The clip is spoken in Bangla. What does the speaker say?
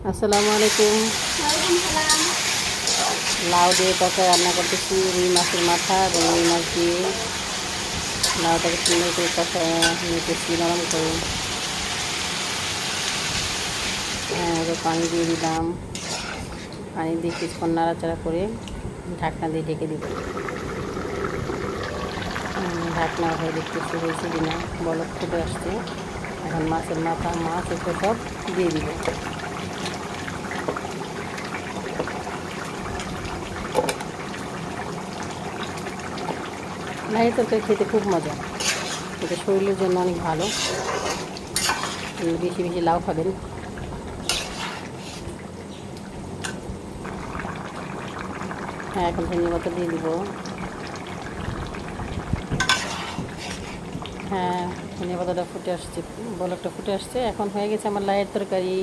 আসসালামু আলাইকুম। ওয়ালাইকুম সালাম। লাউ দিয়ে তরকারি রান্না করতেছি, রুই মাছের মাথা এবং রুই মাছ দিয়ে লাউটাকে সুন্দর করে নিতেছি নরম করে। এবার পানি দিয়ে দিলাম, পানি দিয়ে কিছুক্ষণ নাড়াচাড়া করে ঢাকনা দিয়ে ঢেকে দিব। ঢাকনা হয়ে দেখতেছি হয়েছে কিনা, বলক ফুটে আসছে। এখন মাছের মাথা, মাছ এগুলো সব দিয়ে দিব। লাউয়ের তরকারি খেতে খুব মজা, এটা শরীরের জন্য অনেক ভালো। বেশি বেশি লাউ খাবেন। এখন ধনিয়া পাতা দিয়ে দিব। ধনিয়া পাতাটা ফুটে আসছে, বলকটা ফুটে আসছে। এখন হয়ে গেছে আমার লাউয়ের তরকারি।